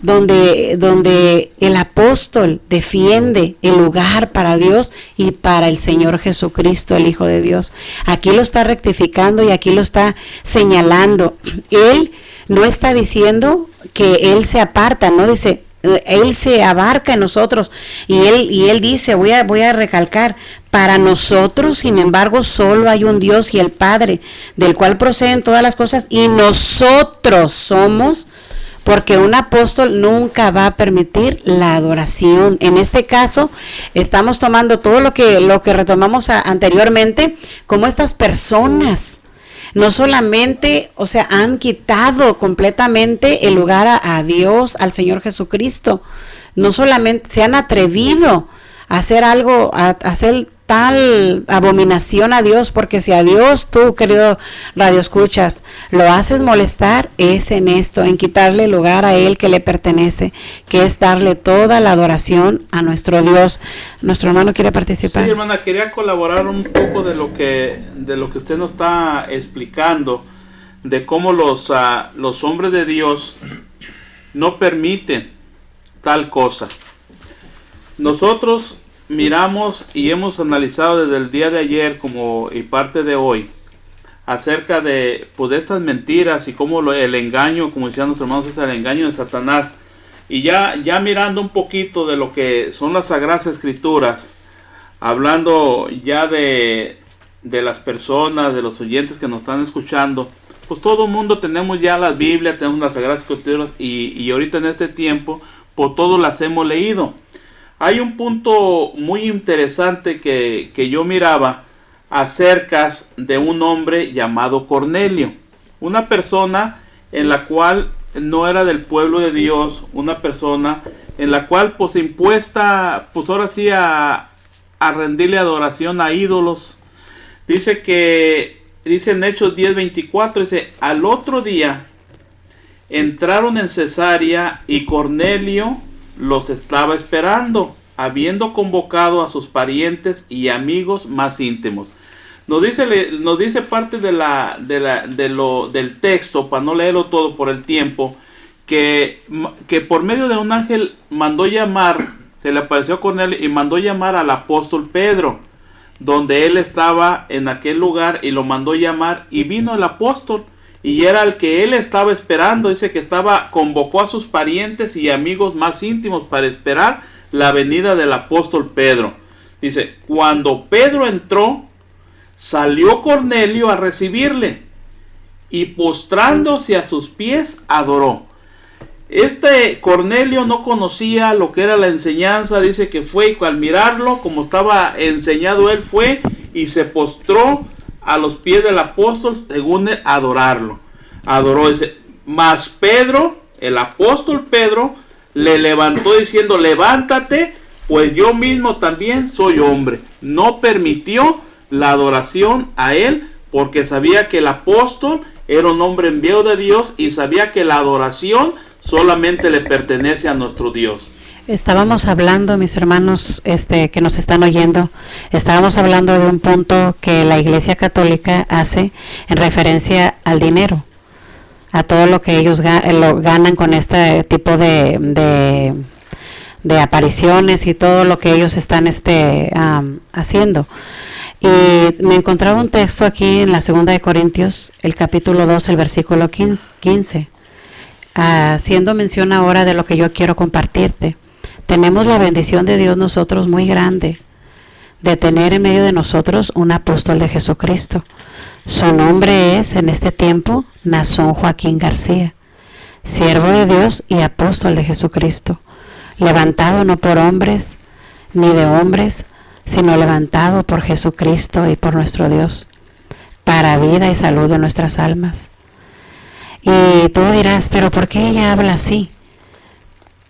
donde el apóstol defiende el lugar para Dios y para el Señor Jesucristo, el Hijo de Dios. Aquí lo está rectificando y aquí lo está señalando. Él no está diciendo que Él se aparta, no dice, Él se abarca en nosotros, y él dice, voy a recalcar, para nosotros, sin embargo, solo hay un Dios y el Padre, del cual proceden todas las cosas, y nosotros somos, porque un apóstol nunca va a permitir la adoración. En este caso, estamos tomando todo lo que retomamos anteriormente, como estas personas no solamente, han quitado completamente el lugar a Dios, al Señor Jesucristo, no solamente se han atrevido a hacer algo, a hacer tal abominación a Dios, porque si a Dios tú, querido radio escuchas, lo haces molestar, es en esto, en quitarle lugar a Él que le pertenece, que es darle toda la adoración a nuestro Dios. Nuestro hermano quiere participar. Sí, hermana, quería colaborar un poco de lo que usted nos está explicando, de cómo los hombres de Dios no permiten tal cosa. Nosotros miramos y hemos analizado desde el día de ayer y parte de hoy acerca de, pues, de estas mentiras y cómo el engaño, como decían nuestros hermanos, es el engaño de Satanás. Y ya mirando un poquito de lo que son las Sagradas Escrituras, hablando ya de las personas, de los oyentes que nos están escuchando, pues todo el mundo tenemos ya la Biblia, tenemos las Sagradas Escrituras y ahorita en este tiempo, por todos las hemos leído. Hay un punto muy interesante que yo miraba acerca de un hombre llamado Cornelio, una persona en la cual no era del pueblo de Dios, una persona en la cual pues impuesta, pues ahora sí a rendirle adoración a ídolos. Dice en Hechos 10:24, dice, al otro día entraron en Cesarea y Cornelio los estaba esperando, habiendo convocado a sus parientes y amigos más íntimos. Nos dice parte del texto, para no leerlo todo por el tiempo, que por medio de un ángel mandó llamar, se le apareció a Cornelio y mandó llamar al apóstol Pedro, donde él estaba en aquel lugar, y lo mandó llamar, y vino el apóstol, y era el que él estaba esperando. Dice que convocó a sus parientes y amigos más íntimos para esperar la venida del apóstol Pedro. Dice, cuando Pedro entró, salió Cornelio a recibirle, y postrándose a sus pies, adoró. Este Cornelio no conocía lo que era la enseñanza. Dice que fue, y al mirarlo, como estaba enseñado él, fue y se postró a los pies del apóstol, según él, adorarlo. Adoró. Dice, mas Pedro, el apóstol Pedro, le levantó diciendo, levántate, pues yo mismo también soy hombre. No permitió la adoración a él, porque sabía que el apóstol era un hombre enviado de Dios, y sabía que la adoración solamente le pertenece a nuestro Dios. Estábamos hablando, mis hermanos que nos están oyendo, estábamos hablando de un punto que la Iglesia Católica hace en referencia al dinero, a todo lo que ellos ganan con este tipo de apariciones y todo lo que ellos están haciendo. Y me encontraba un texto aquí en la 2 de Corintios, el capítulo 2, el versículo 15, haciendo mención ahora de lo que yo quiero compartirte. Tenemos la bendición de Dios nosotros muy grande, de tener en medio de nosotros un apóstol de Jesucristo. Su nombre es, en este tiempo, Nazón Joaquín García, siervo de Dios y apóstol de Jesucristo, levantado no por hombres, ni de hombres, sino levantado por Jesucristo y por nuestro Dios, para vida y salud de nuestras almas. Y tú dirás, pero ¿por qué ella habla así?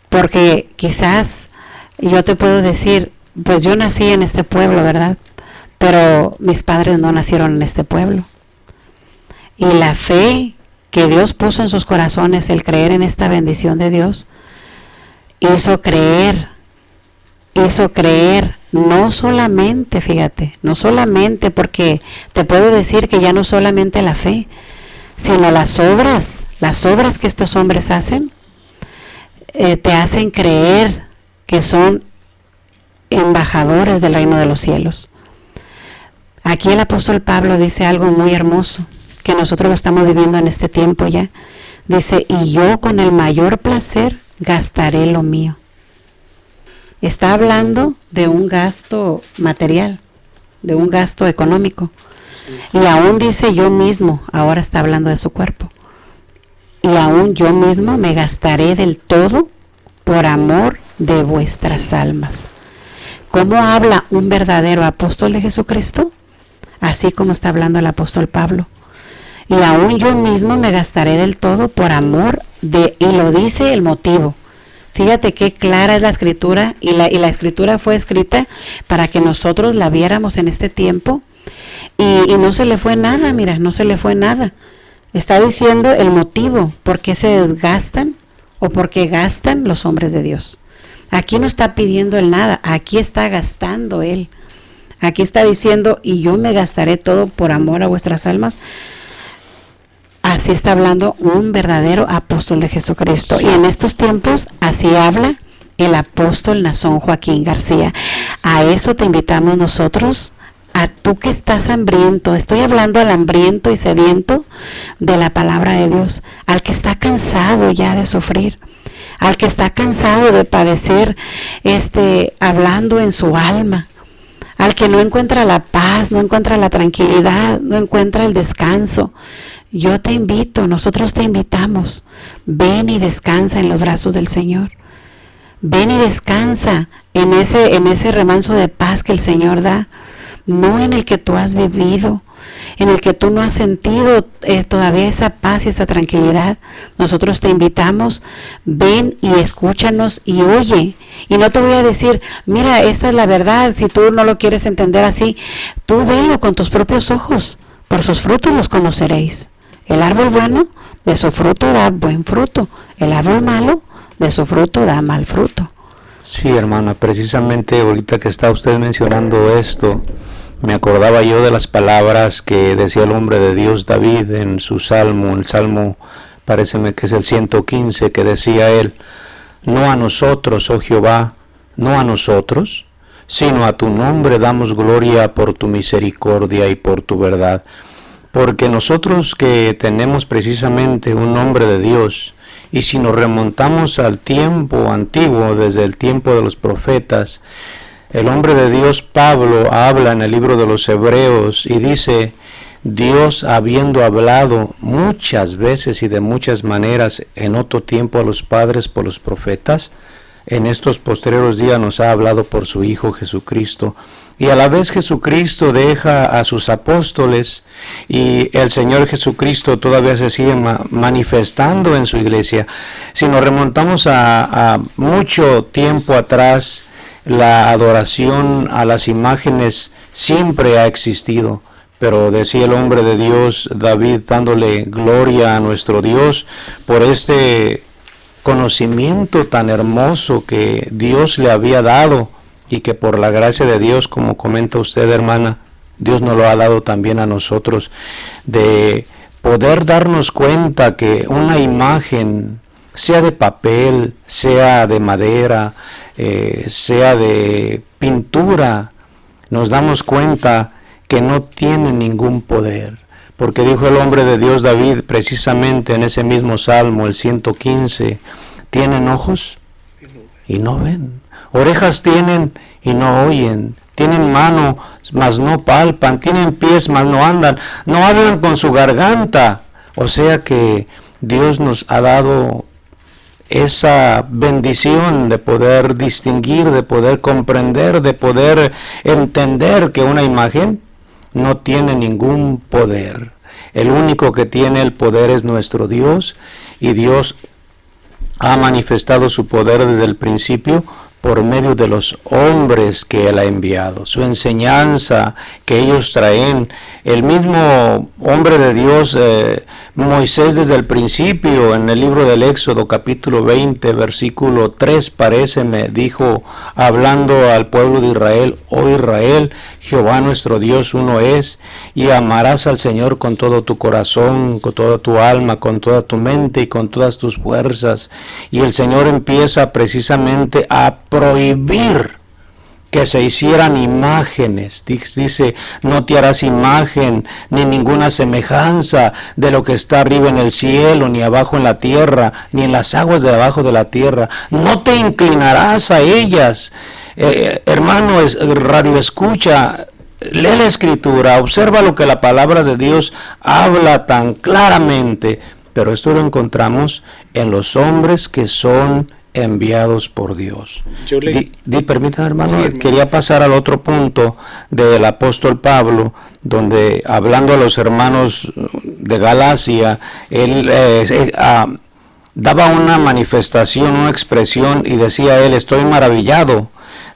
Porque quizás yo te puedo decir, pues yo nací en este pueblo, ¿verdad? Pero mis padres no nacieron en este pueblo. Y la fe que Dios puso en sus corazones, el creer en esta bendición de Dios, hizo creer, no solamente, fíjate, no solamente, porque te puedo decir que ya no solamente la fe, sino las obras que estos hombres hacen, te hacen creer que son embajadores del reino de los cielos. Aquí el apóstol Pablo dice algo muy hermoso, que nosotros lo estamos viviendo en este tiempo ya. Dice, y yo con el mayor placer gastaré lo mío. Está hablando de un gasto material, de un gasto económico. Y aún dice yo mismo, ahora está hablando de su cuerpo. Y aún yo mismo me gastaré del todo por amor de vuestras almas. ¿Cómo habla un verdadero apóstol de Jesucristo? Así como está hablando el apóstol Pablo. Y aún yo mismo me gastaré del todo por amor de, y lo dice el motivo, Fíjate qué clara es la escritura, y la escritura fue escrita para que nosotros la viéramos en este tiempo, y no se le fue nada, mira, no se le fue nada. Está diciendo el motivo por qué se desgastan o por qué gastan los hombres de Dios. Aquí no está pidiendo él nada, aquí está gastando él. Aquí está diciendo, y yo me gastaré todo por amor a vuestras almas. Así está hablando un verdadero apóstol de Jesucristo. Y en estos tiempos, así habla el apóstol Nazón Joaquín García. A eso te invitamos nosotros, a tú que estás hambriento. Estoy hablando al hambriento y sediento de la palabra de Dios, al que está cansado ya de sufrir, al que está cansado de padecer, hablando en su alma, al que no encuentra la paz, no encuentra la tranquilidad, no encuentra el descanso. Yo te invito, nosotros te invitamos, ven y descansa en los brazos del Señor. Ven y descansa en ese remanso de paz que el Señor da, no en el que tú has vivido, en el que tú no has sentido todavía esa paz y esa tranquilidad. Nosotros te invitamos, ven y escúchanos y oye. Y no te voy a decir, mira, esta es la verdad, si tú no lo quieres entender así, tú velo con tus propios ojos, por sus frutos los conoceréis. El árbol bueno de su fruto da buen fruto, el árbol malo de su fruto da mal fruto. Sí, hermana, precisamente ahorita que está usted mencionando esto, me acordaba yo de las palabras que decía el hombre de Dios David en su salmo, el salmo, paréceme que es el 115, que decía él: no a nosotros, oh Jehová, no a nosotros, sino a tu nombre damos gloria por tu misericordia y por tu verdad. Porque nosotros que tenemos precisamente un nombre de Dios, y si nos remontamos al tiempo antiguo, desde el tiempo de los profetas, el hombre de Dios Pablo habla en el libro de los Hebreos y dice: Dios, habiendo hablado muchas veces y de muchas maneras en otro tiempo a los padres por los profetas, en estos posteriores días nos ha hablado por su Hijo Jesucristo. Y a la vez Jesucristo deja a sus apóstoles y el Señor Jesucristo todavía se sigue manifestando en su iglesia. Si nos remontamos a mucho tiempo atrás, la adoración a las imágenes siempre ha existido. Pero decía el hombre de Dios, David, dándole gloria a nuestro Dios por este conocimiento tan hermoso que Dios le había dado, y que por la gracia de Dios, como comenta usted, hermana, Dios nos lo ha dado también a nosotros, de poder darnos cuenta que una imagen, sea de papel, sea de madera, sea de pintura, nos damos cuenta que no tiene ningún poder. Porque dijo el hombre de Dios David, precisamente en ese mismo salmo, el 115, ¿tienen ojos y no ven? Orejas tienen y no oyen, tienen mano, mas no palpan, tienen pies, mas no andan, no hablan con su garganta. O sea que Dios nos ha dado esa bendición de poder distinguir, de poder comprender, de poder entender que una imagen no tiene ningún poder. El único que tiene el poder es nuestro Dios, y Dios ha manifestado su poder desde el principio por medio de los hombres que Él ha enviado, su enseñanza que ellos traen. El mismo hombre de Dios, Moisés, desde el principio, en el libro del Éxodo, capítulo 20, versículo 3, paréceme, dijo, hablando al pueblo de Israel: oh Israel, Jehová nuestro Dios uno es, y amarás al Señor con todo tu corazón, con toda tu alma, con toda tu mente y con todas tus fuerzas. Y el Señor empieza precisamente a prohibir que se hicieran imágenes. Dice: no te harás imagen ni ninguna semejanza de lo que está arriba en el cielo, ni abajo en la tierra, ni en las aguas de abajo de la tierra. No te inclinarás a ellas. Hermano, radio escucha, lee la Escritura, observa lo que la palabra de Dios habla tan claramente. Pero esto lo encontramos en los hombres que son enviados por Dios. Permítame, hermano, sí, hermano, quería pasar al otro punto del apóstol Pablo, donde hablando a los hermanos de Galacia, él daba una manifestación, una expresión, y decía él: estoy maravillado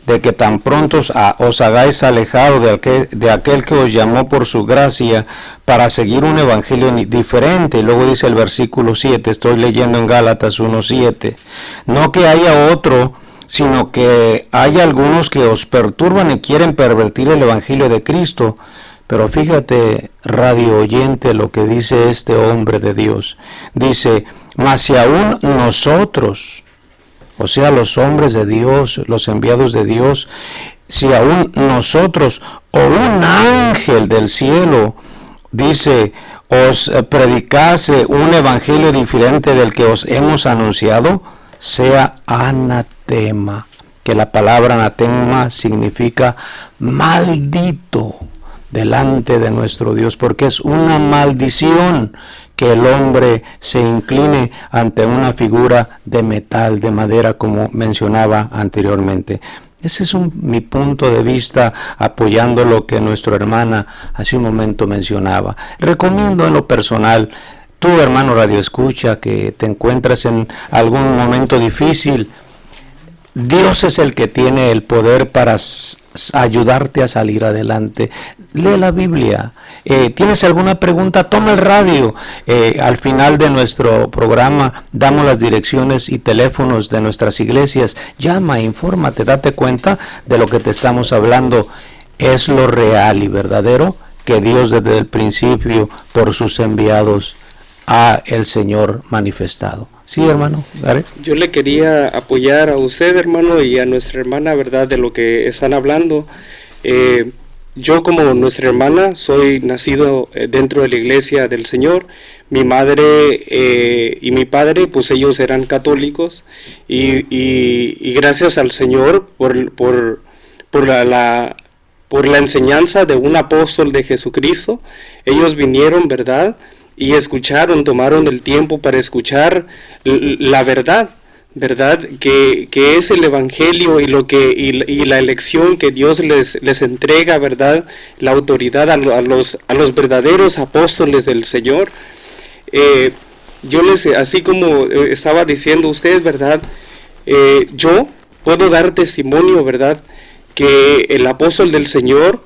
de que tan pronto os hagáis alejado de aquel que os llamó por su gracia para seguir un evangelio diferente. Y luego dice el versículo 7, estoy leyendo en Gálatas 1:7, no que haya otro, sino que hay algunos que os perturban y quieren pervertir el evangelio de Cristo. Pero fíjate, radio oyente, lo que dice este hombre de Dios. Dice: mas si aún nosotros, o sea, los hombres de Dios, los enviados de Dios, si aún nosotros o un ángel del cielo, dice, os predicase un evangelio diferente del que os hemos anunciado, sea anatema, que la palabra anatema significa maldito delante de nuestro Dios, porque es una maldición que el hombre se incline ante una figura de metal, de madera, como mencionaba anteriormente. Ese es mi punto de vista, apoyando lo que nuestra hermana hace un momento mencionaba. Recomiendo en lo personal, tú, hermano Radio Escucha, que te encuentras en algún momento difícil, Dios es el que tiene el poder para ayudarte a salir adelante. Lee la Biblia. ¿Tienes alguna pregunta? Toma el radio. Al final de nuestro programa damos las direcciones y teléfonos de nuestras iglesias. Llama, infórmate, date cuenta de lo que te estamos hablando. Es lo real y verdadero que Dios desde el principio, por sus enviados, ha el Señor manifestado. Sí, hermano. ¿Vale? Yo le quería apoyar a usted, hermano, y a nuestra hermana, ¿verdad?, de lo que están hablando. Yo, como nuestra hermana, soy nacido dentro de la iglesia del Señor. Mi madre y mi padre, pues ellos eran católicos, y gracias al Señor por la enseñanza de un apóstol de Jesucristo, ellos vinieron, ¿verdad?, y escucharon, tomaron el tiempo para escuchar la verdad, que es el evangelio y la elección que Dios les entrega, verdad, la autoridad a los verdaderos apóstoles del Señor. Yo así como estaba diciendo usted, verdad, yo puedo dar testimonio, verdad, que el apóstol del Señor,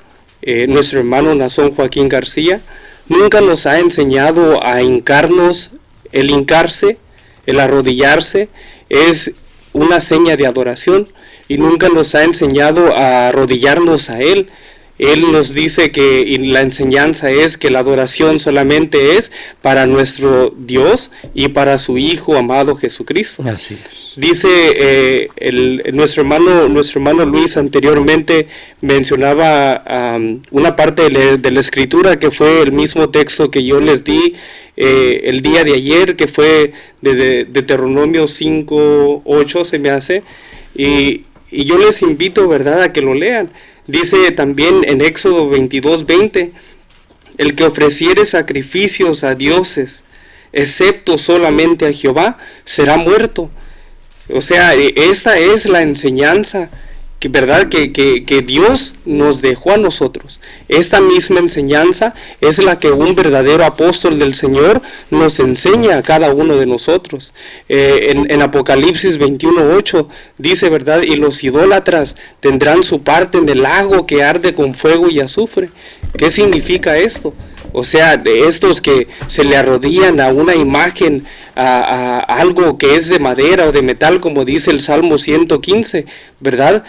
nuestro hermano Nazón Joaquín García, nunca nos ha enseñado a hincarnos. El hincarse, el arrodillarse, es una seña de adoración, y nunca nos ha enseñado a arrodillarnos a Él. Él nos dice que la enseñanza es que la adoración solamente es para nuestro Dios y para su Hijo amado Jesucristo. Así es. Dice nuestro hermano Luis anteriormente mencionaba una parte de la escritura que fue el mismo texto que yo les di el día de ayer, que fue de Deuteronomio 5:8 se me hace, y yo les invito, verdad, a que lo lean. Dice también en Éxodo 22:20, el que ofreciere sacrificios a dioses, excepto solamente a Jehová, será muerto. O sea, esta es la enseñanza que, verdad, que Dios nos dejó a nosotros. Esta misma enseñanza es la que un verdadero apóstol del Señor nos enseña a cada uno de nosotros. En Apocalipsis 21:8 dice, verdad, y los idólatras tendrán su parte en el lago que arde con fuego y azufre. ¿Qué significa esto? O sea, de estos que se le arrodillan a una imagen, a algo que es de madera o de metal, como dice el Salmo 115, ¿verdad?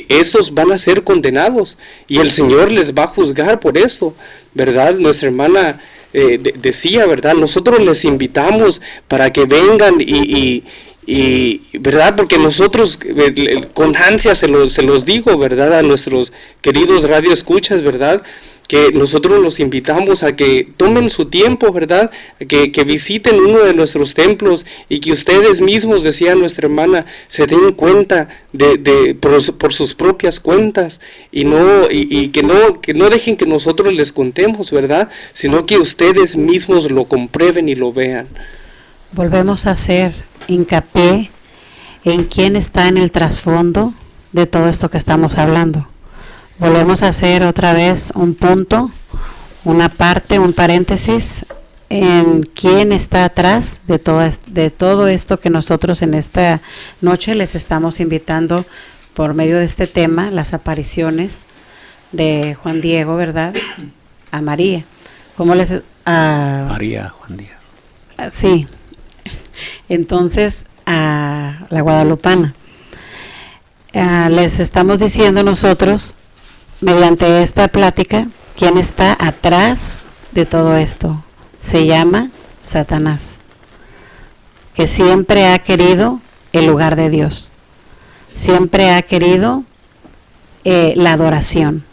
Estos van a ser condenados, y el Señor les va a juzgar por eso, ¿verdad? Nuestra hermana decía, ¿verdad? Nosotros les invitamos para que vengan y verdad, porque nosotros con ansia se los digo, ¿verdad?, a nuestros queridos radioescuchas, ¿verdad?, que nosotros los invitamos a que tomen su tiempo, ¿verdad?, que visiten uno de nuestros templos, y que ustedes mismos, decía nuestra hermana, se den cuenta por sus propias cuentas, y que no dejen que nosotros les contemos, ¿verdad?, sino que ustedes mismos lo comprueben y lo vean. Volvemos a hacer hincapié en quién está en el trasfondo de todo esto que estamos hablando. Volvemos a hacer otra vez un punto, una parte, un paréntesis en quién está atrás de todo esto que nosotros en esta noche les estamos invitando por medio de este tema, las apariciones de Juan Diego, ¿verdad? A María. ¿Cómo les María, Juan Diego. Sí. Entonces, a la guadalupana. Les estamos diciendo nosotros, mediante esta plática, quién está atrás de todo esto. Se llama Satanás, que siempre ha querido el lugar de Dios, siempre ha querido la adoración.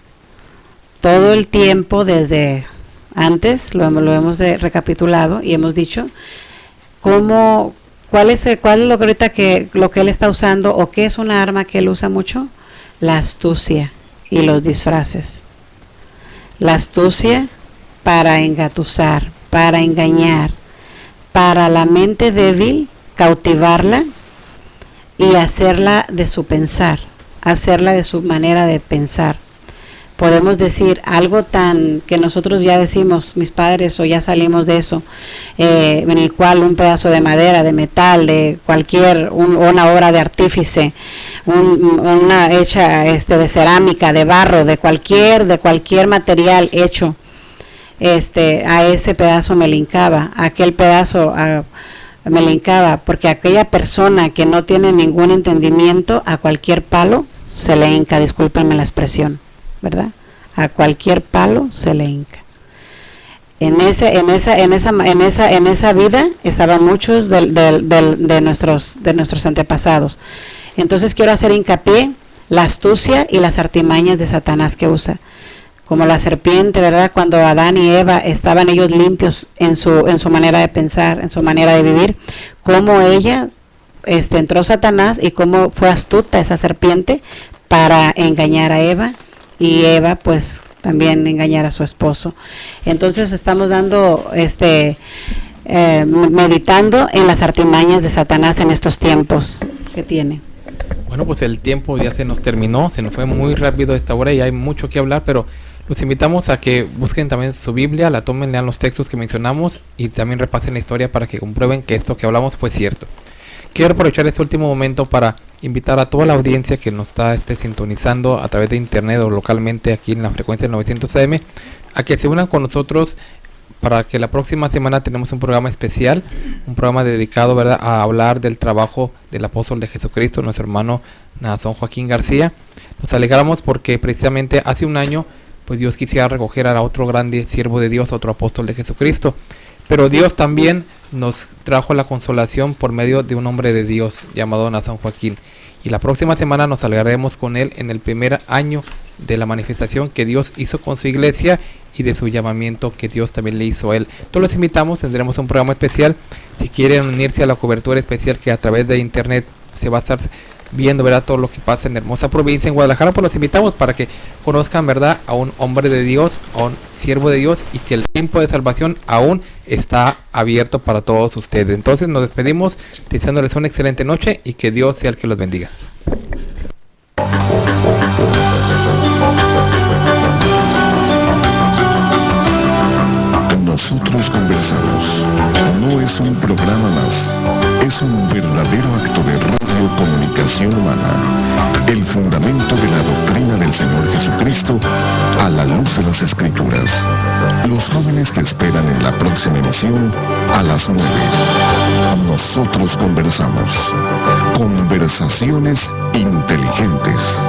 Todo el tiempo desde antes lo hemos recapitulado y hemos dicho cuál es lo que ahorita lo que él está usando, o qué es una arma que él usa mucho: la astucia y los disfraces. La astucia para engatusar, para engañar, para la mente débil, cautivarla y hacerla de su pensar, hacerla de su manera de pensar. Podemos decir algo tan que nosotros ya decimos, mis padres, o ya salimos de eso, en el cual un pedazo de madera, de metal, de cualquier, una obra de artífice, una hecha de cerámica, de barro, de cualquier material hecho, a ese pedazo me le hincaba, a aquel pedazo me le hincaba, porque aquella persona que no tiene ningún entendimiento, a cualquier palo se le hinca, discúlpenme la expresión, ¿verdad? A cualquier palo se le hinca. En esa vida estaban muchos de nuestros antepasados. Entonces quiero hacer hincapié la astucia y las artimañas de Satanás que usa. Como la serpiente, ¿verdad? Cuando Adán y Eva estaban ellos limpios en su manera de pensar, en su manera de vivir, cómo ella entró Satanás y cómo fue astuta esa serpiente para engañar a Eva, y Eva pues también engañar a su esposo. Entonces estamos meditando en las artimañas de Satanás en estos tiempos que tiene. Bueno, pues el tiempo ya se nos terminó, se nos fue muy rápido esta hora y hay mucho que hablar, pero los invitamos a que busquen también su Biblia, la tomen, lean los textos que mencionamos y también repasen la historia para que comprueben que esto que hablamos fue cierto. Quiero aprovechar este último momento para invitar a toda la audiencia que nos está sintonizando a través de internet o localmente aquí en la frecuencia 900 AM a que se unan con nosotros para que la próxima semana tenemos un programa especial, un programa dedicado, ¿verdad?, a hablar del trabajo del apóstol de Jesucristo, nuestro hermano Nazón Joaquín García. Nos alegramos porque precisamente hace un año pues Dios quisiera recoger a otro grande siervo de Dios, otro apóstol de Jesucristo. Pero Dios también nos trajo la consolación por medio de un hombre de Dios llamado Nazón Joaquín. Y la próxima semana nos alegraremos con él en el primer año de la manifestación que Dios hizo con su iglesia y de su llamamiento que Dios también le hizo a él. Todos los invitamos, tendremos un programa especial. Si quieren unirse a la cobertura especial que a través de internet se va a estar viendo, ¿verdad?, todo lo que pasa en la hermosa provincia en Guadalajara, pues los invitamos para que conozcan, ¿verdad?, a un hombre de Dios, a un siervo de Dios, y que el tiempo de salvación aún está abierto para todos ustedes. Entonces nos despedimos deseándoles una excelente noche y que Dios sea el que los bendiga. Nosotros conversamos. No es un programa más, es un verdadero acto de radiocomunicación humana. El fundamento de la doctrina del Señor Jesucristo a la luz de las Escrituras. Los jóvenes te esperan en la próxima emisión a las 9. Nosotros conversamos. Conversaciones inteligentes.